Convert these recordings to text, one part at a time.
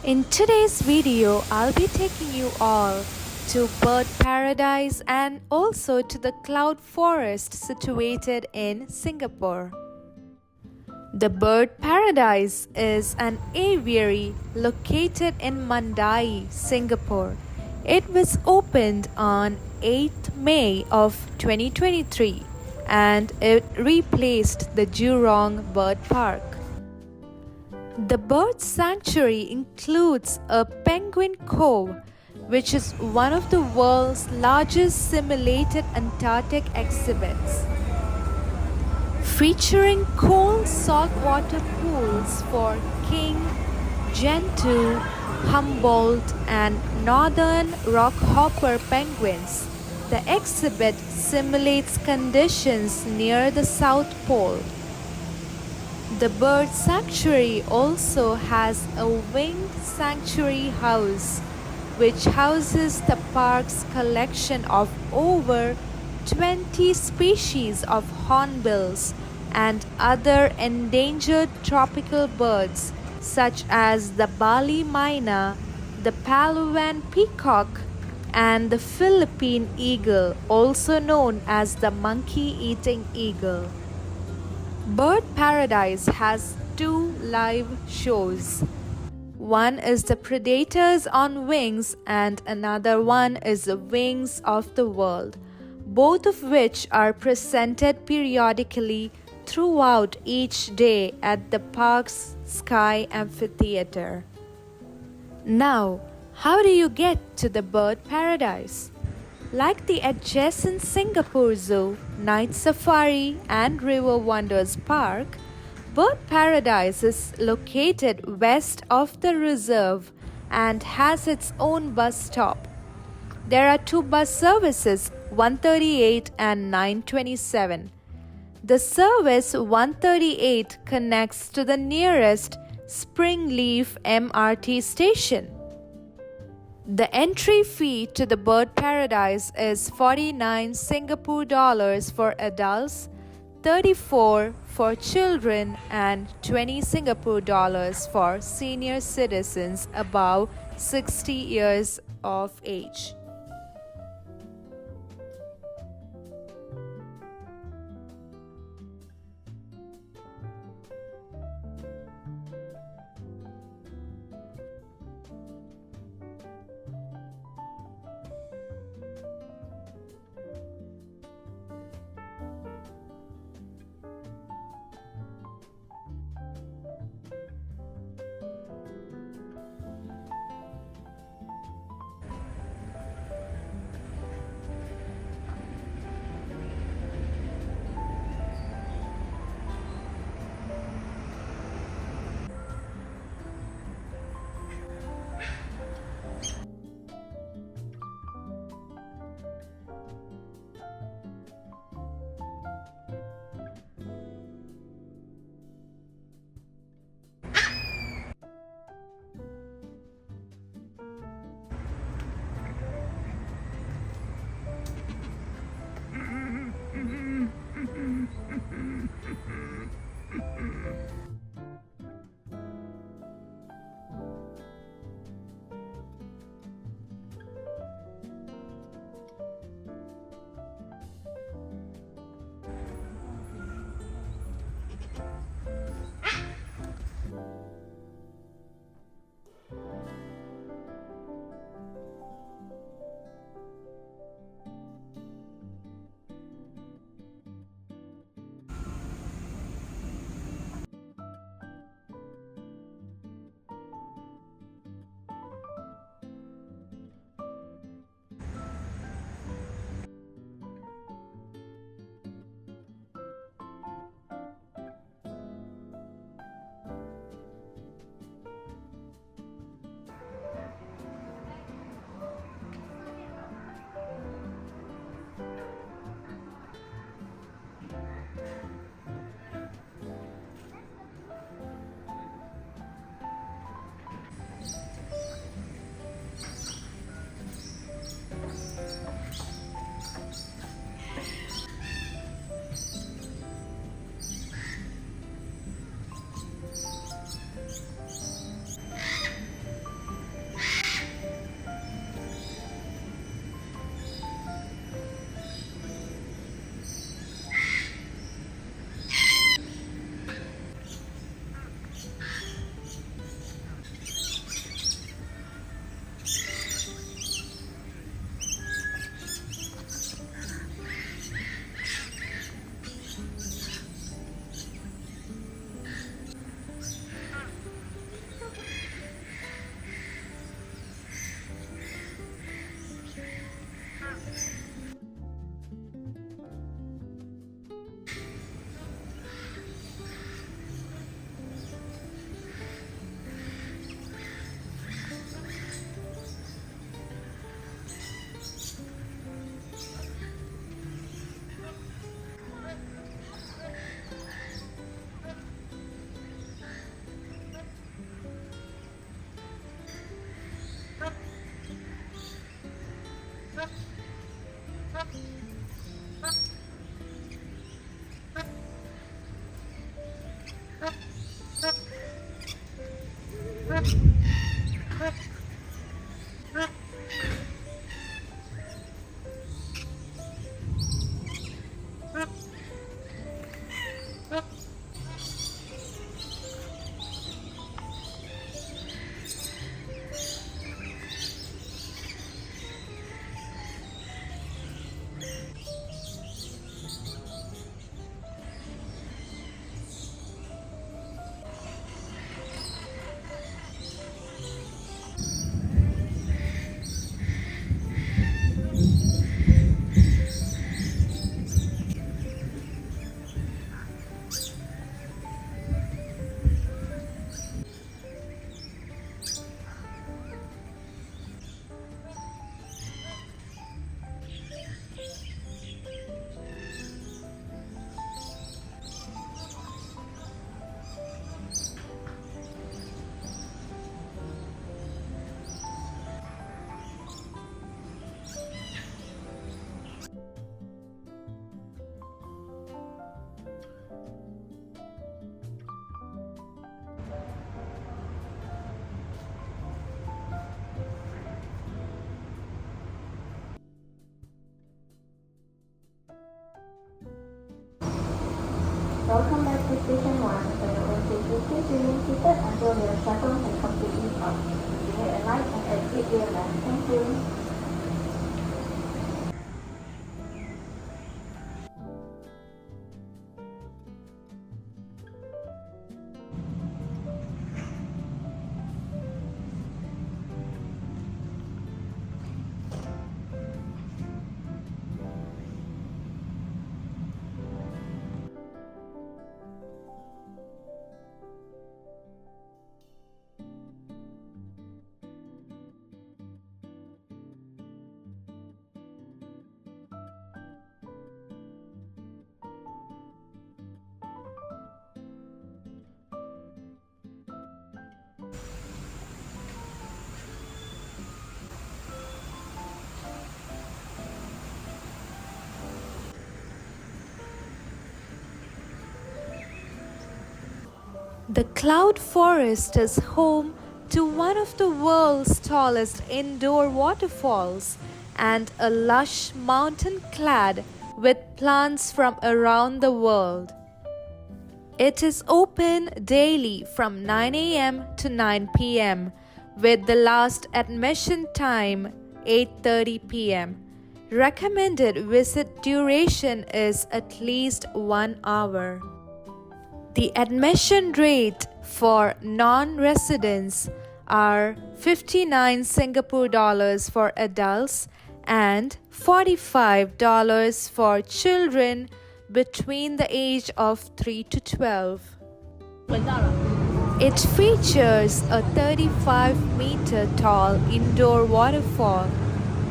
In today's video, I'll be taking you all to bird paradise and also to the cloud forest situated in Singapore. The bird paradise is an aviary located in Mandai, Singapore. It was opened on 8th May of 2023 and it replaced the Jurong Bird Park. The bird sanctuary includes a penguin cove, which is one of the world's largest simulated Antarctic exhibits, featuring cold saltwater pools for king, gentoo, Humboldt, and northern rockhopper penguins. The exhibit simulates conditions near the South Pole. The bird sanctuary also has a winged sanctuary house, which houses the park's collection of over 20 species of hornbills and other endangered tropical birds such as the Bali myna, the Palawan peacock, and the Philippine eagle, also known as the monkey-eating eagle. Bird Paradise has two live shows. One is The Predators on Wings and another one is The Wings of the World, both of which are presented periodically throughout each day at the park's Sky Amphitheater. Now, how do you get to the Bird Paradise? Like the adjacent Singapore Zoo, Night Safari and River Wonders Park, Bird Paradise is located west of the reserve and has its own bus stop. There are two bus services, 138 and 927. The service 138 connects to the nearest Springleaf MRT station. The entry fee to the bird paradise is 49 Singapore dollars for adults, 34 for children and 20 Singapore dollars for senior citizens above 60 years of age. Welcome back to Station 1. For your own safety, please remain seated until your shuttle has completely stopped. You may alight and exit your left. Thank you. The cloud forest is home to one of the world's tallest indoor waterfalls and a lush mountain clad with plants from around the world. It is open daily from 9 a.m. to 9 p.m. with the last admission time 8:30 p.m. Recommended visit duration is at least 1 hour. The admission rate for non-residents are 59 Singapore dollars for adults and $45 for children between the age of 3 to 12. It features a 35-meter tall indoor waterfall.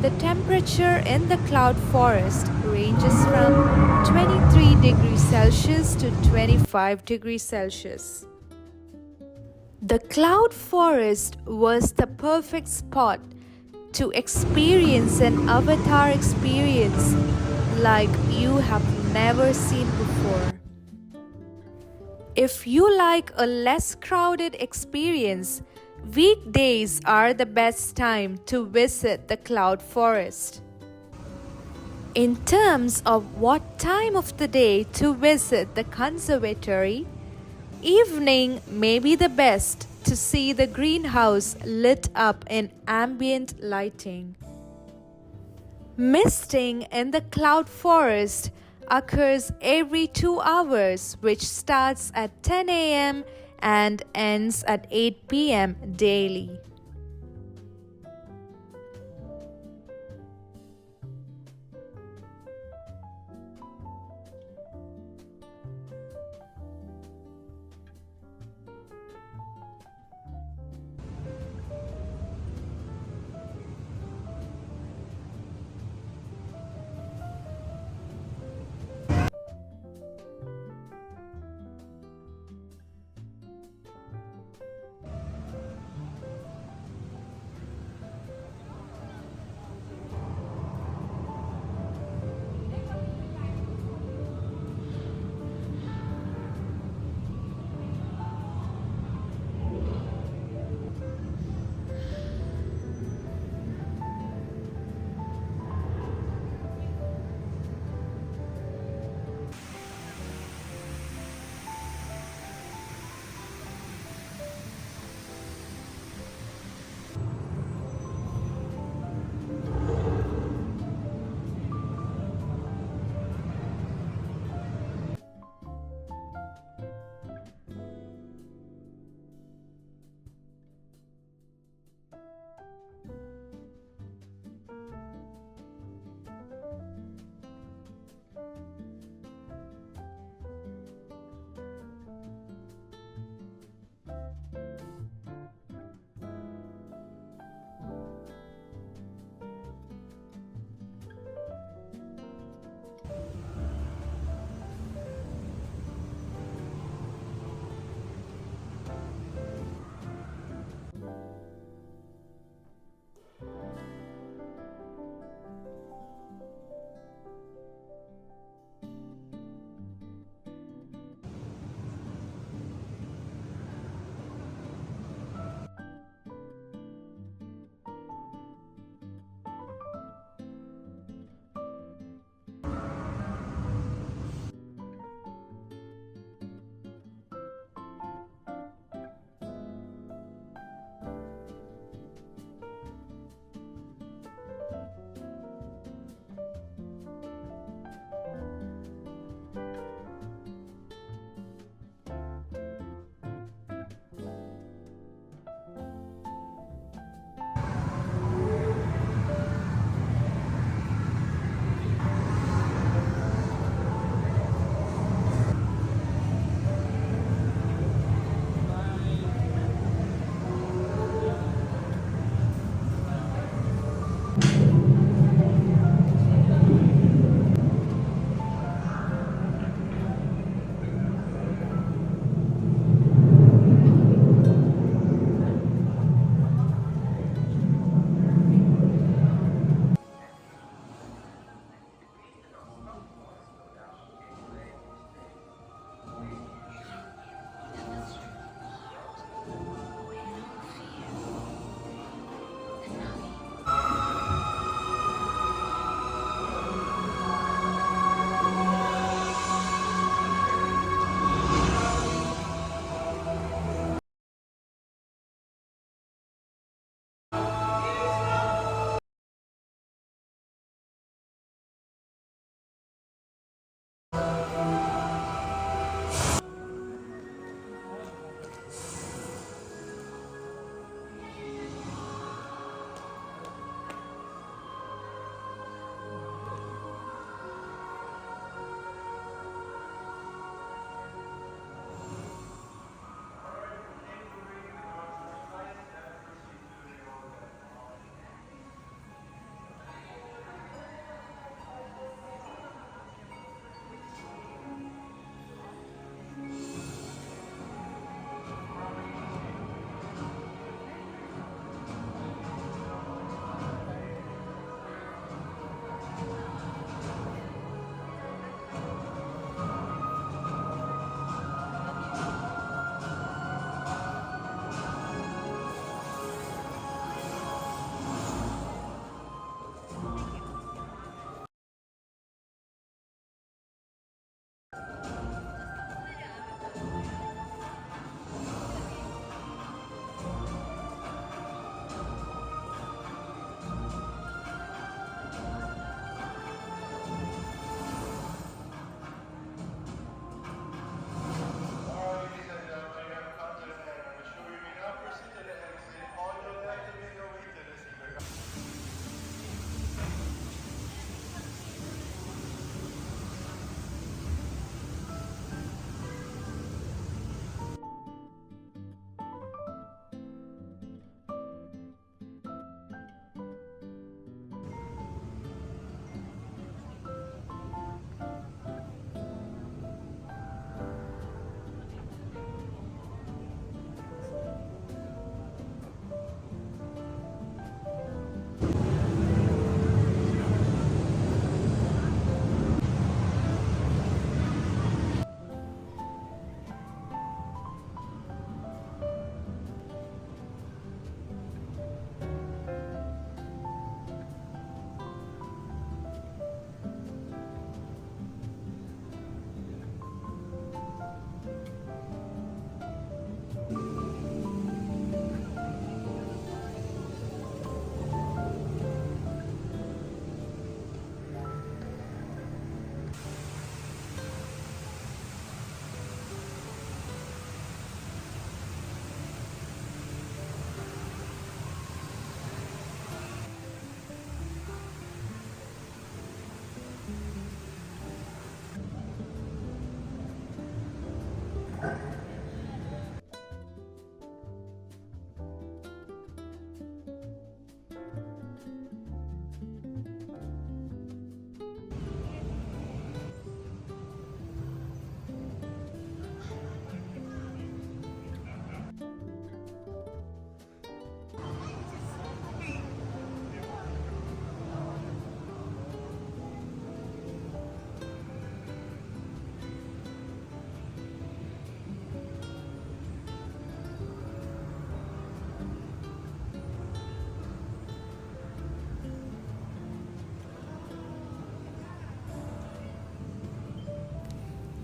The temperature in the cloud forest ranges from 23 degrees Celsius to 25 degrees Celsius. The cloud forest was the perfect spot to experience an avatar experience like you have never seen before. If you like a less crowded experience, weekdays are the best time to visit the cloud forest. In terms of what time of the day to visit the conservatory, evening may be the best to see the greenhouse lit up in ambient lighting. Misting in the cloud forest occurs every 2 hours, which starts at 10 a.m. and ends at 8 p.m. daily.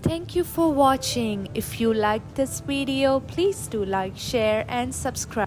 Thank you for watching. If you liked this video, please do like, share and subscribe.